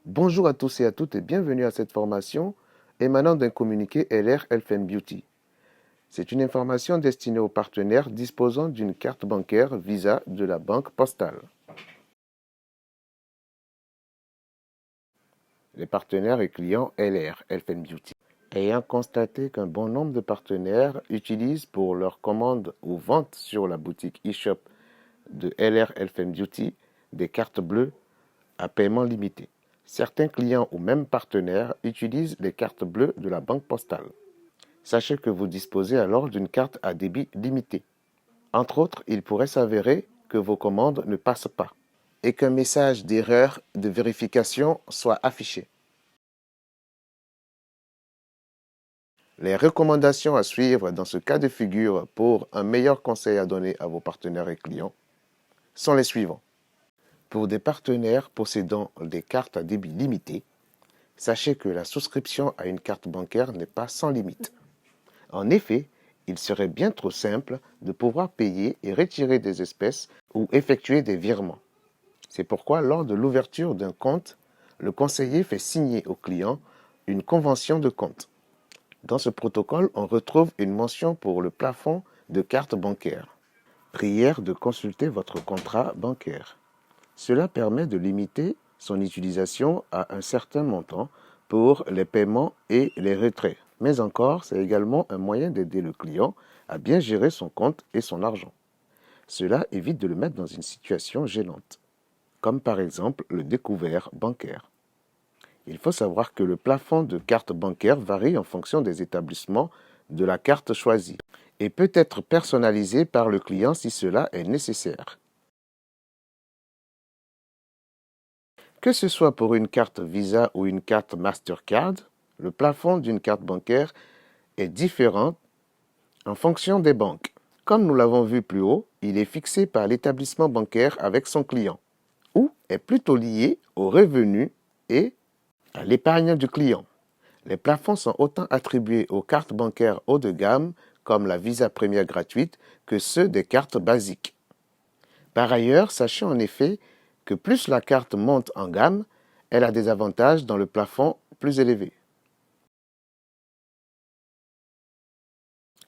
Bonjour à tous et à toutes et bienvenue à cette formation émanant d'un communiqué LR Health & Beauty. C'est une information destinée aux partenaires disposant d'une carte bancaire Visa de la Banque Postale. Les partenaires et clients LR Health & Beauty. Ayant constaté qu'un bon nombre de partenaires utilisent pour leurs commandes ou ventes sur la boutique e-shop de LR Health & Beauty des cartes bleues à paiement limité. Certains clients ou même partenaires utilisent les cartes bleues de la Banque Postale. Sachez que vous disposez alors d'une carte à débit limité. Entre autres, il pourrait s'avérer que vos commandes ne passent pas et qu'un message d'erreur de vérification soit affiché. Les recommandations à suivre dans ce cas de figure pour un meilleur conseil à donner à vos partenaires et clients sont les suivants. Pour des partenaires possédant des cartes à débit limité, sachez que la souscription à une carte bancaire n'est pas sans limite. En effet, il serait bien trop simple de pouvoir payer et retirer des espèces ou effectuer des virements. C'est pourquoi, lors de l'ouverture d'un compte, le conseiller fait signer au client une convention de compte. Dans ce protocole, on retrouve une mention pour le plafond de carte bancaire. Prière de consulter votre contrat bancaire. Cela permet de limiter son utilisation à un certain montant pour les paiements et les retraits. Mais encore, c'est également un moyen d'aider le client à bien gérer son compte et son argent. Cela évite de le mettre dans une situation gênante, comme par exemple le découvert bancaire. Il faut savoir que le plafond de carte bancaire varie en fonction des établissements de la carte choisie et peut être personnalisé par le client si cela est nécessaire. Que ce soit pour une carte Visa ou une carte Mastercard, le plafond d'une carte bancaire est différent en fonction des banques. Comme nous l'avons vu plus haut, il est fixé par l'établissement bancaire avec son client, ou est plutôt lié aux revenus et à l'épargne du client. Les plafonds sont autant attribués aux cartes bancaires haut de gamme, comme la Visa Première gratuite, que ceux des cartes basiques. Par ailleurs, sachez en effet que plus la carte monte en gamme, elle a des avantages dans le plafond plus élevé.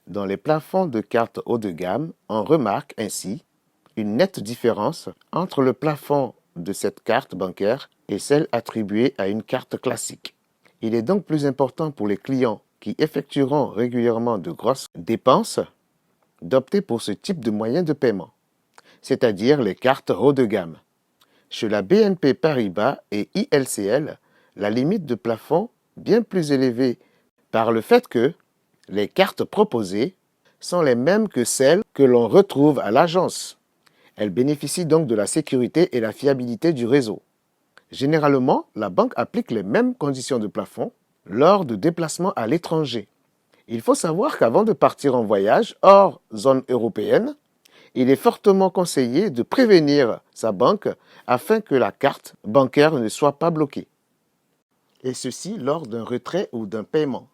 Dans les plafonds de cartes haut de gamme, on remarque ainsi une nette différence entre le plafond de cette carte bancaire et celle attribuée à une carte classique. Il est donc plus important pour les clients qui effectueront régulièrement de grosses dépenses d'opter pour ce type de moyen de paiement, c'est-à-dire les cartes haut de gamme. Chez la BNP Paribas et ILCL, la limite de plafond bien plus élevée par le fait que les cartes proposées sont les mêmes que celles que l'on retrouve à l'agence. Elles bénéficient donc de la sécurité et la fiabilité du réseau. Généralement, la banque applique les mêmes conditions de plafond lors de déplacements à l'étranger. Il faut savoir qu'avant de partir en voyage hors zone européenne, il est fortement conseillé de prévenir sa banque afin que la carte bancaire ne soit pas bloquée. Et ceci lors d'un retrait ou d'un paiement,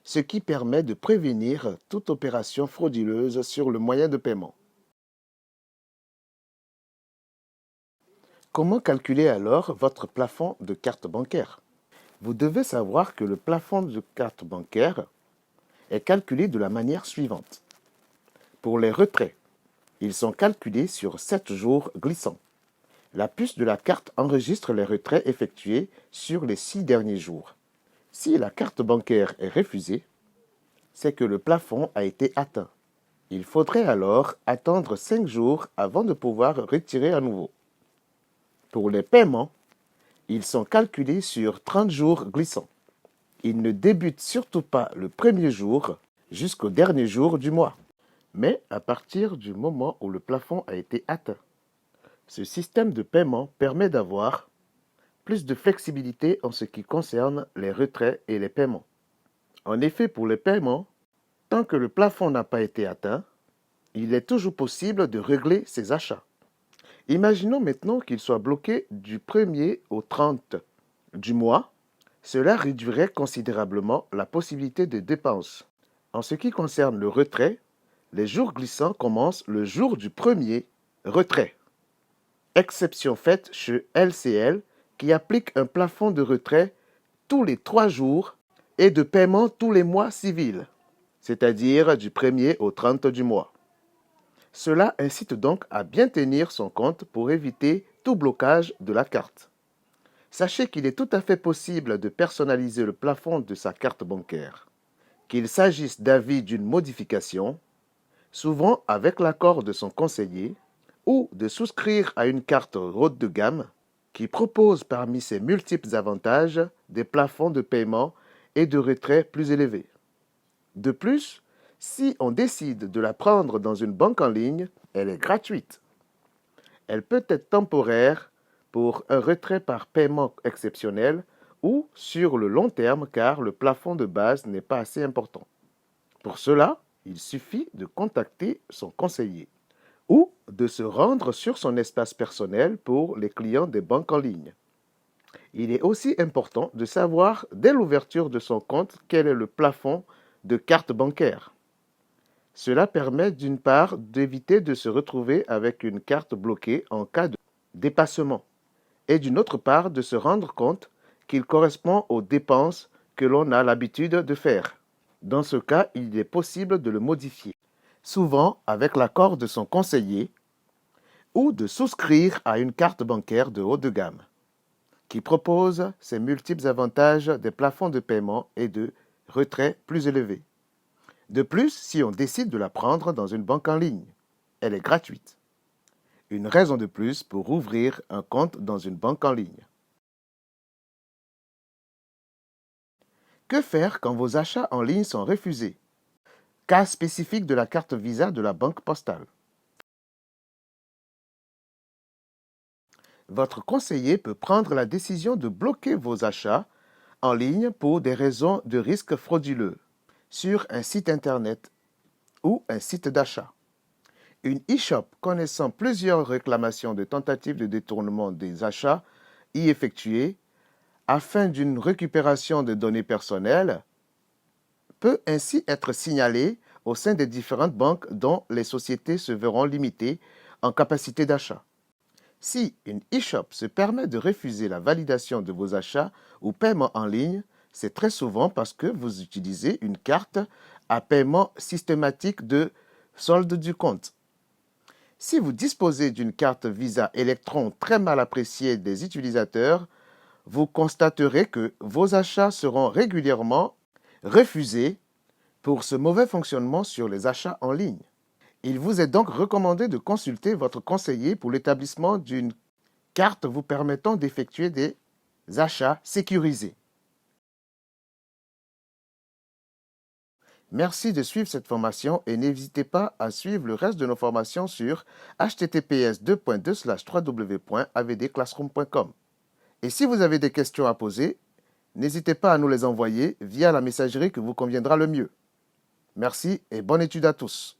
ce qui permet de prévenir toute opération frauduleuse sur le moyen de paiement. Comment calculer alors votre plafond de carte bancaire? Vous devez savoir que le plafond de carte bancaire est calculé de la manière suivante. Pour les retraits, ils sont calculés sur 7 jours glissants. La puce de la carte enregistre les retraits effectués sur les 6 derniers jours. Si la carte bancaire est refusée, c'est que le plafond a été atteint. Il faudrait alors attendre 5 jours avant de pouvoir retirer à nouveau. Pour les paiements, ils sont calculés sur 30 jours glissants. Ils ne débutent surtout pas le premier jour jusqu'au dernier jour du mois, mais à partir du moment où le plafond a été atteint. Ce système de paiement permet d'avoir plus de flexibilité en ce qui concerne les retraits et les paiements. En effet, pour les paiements, tant que le plafond n'a pas été atteint, il est toujours possible de régler ses achats. Imaginons maintenant qu'il soit bloqué du 1er au 30 du mois. Cela réduirait considérablement la possibilité de dépenses. En ce qui concerne le retrait, les jours glissants commencent le jour du premier retrait. Exception faite chez LCL qui applique un plafond de retrait tous les 3 jours et de paiement tous les mois civils, c'est-à-dire du 1er au 30 du mois. Cela incite donc à bien tenir son compte pour éviter tout blocage de la carte. Sachez qu'il est tout à fait possible de personnaliser le plafond de sa carte bancaire, qu'il s'agisse d'avis d'une modification, souvent avec l'accord de son conseiller, ou de souscrire à une carte haut de gamme qui propose parmi ses multiples avantages des plafonds de paiement et de retrait plus élevés. De plus, si on décide de la prendre dans une banque en ligne, elle est gratuite. Elle peut être temporaire pour un retrait par paiement exceptionnel ou sur le long terme car le plafond de base n'est pas assez important. Pour cela, il suffit de contacter son conseiller ou de se rendre sur son espace personnel pour les clients des banques en ligne. Il est aussi important de savoir dès l'ouverture de son compte quel est le plafond de carte bancaire. Cela permet d'une part d'éviter de se retrouver avec une carte bloquée en cas de dépassement et d'une autre part de se rendre compte qu'il correspond aux dépenses que l'on a l'habitude de faire. Dans ce cas, il est possible de le modifier, souvent avec l'accord de son conseiller, ou de souscrire à une carte bancaire de haut de gamme, qui propose ses multiples avantages des plafonds de paiement et de retrait plus élevés. De plus, si on décide de la prendre dans une banque en ligne, elle est gratuite. Une raison de plus pour ouvrir un compte dans une banque en ligne. Que faire quand vos achats en ligne sont refusés? Cas spécifique de la carte Visa de la Banque Postale. Votre conseiller peut prendre la décision de bloquer vos achats en ligne pour des raisons de risque frauduleux sur un site Internet ou un site d'achat. Une e-shop connaissant plusieurs réclamations de tentatives de détournement des achats y effectués afin d'une récupération de données personnelles peut ainsi être signalée au sein des différentes banques dont les sociétés se verront limitées en capacité d'achat. Si une e-shop se permet de refuser la validation de vos achats ou paiements en ligne, c'est très souvent parce que vous utilisez une carte à paiement systématique de solde du compte. Si vous disposez d'une carte Visa Electron très mal appréciée des utilisateurs, vous constaterez que vos achats seront régulièrement refusés pour ce mauvais fonctionnement sur les achats en ligne. Il vous est donc recommandé de consulter votre conseiller pour l'établissement d'une carte vous permettant d'effectuer des achats sécurisés. Merci de suivre cette formation et n'hésitez pas à suivre le reste de nos formations sur https://www.avdclassroom.com. Et si vous avez des questions à poser, n'hésitez pas à nous les envoyer via la messagerie que vous conviendra le mieux. Merci et bonne étude à tous.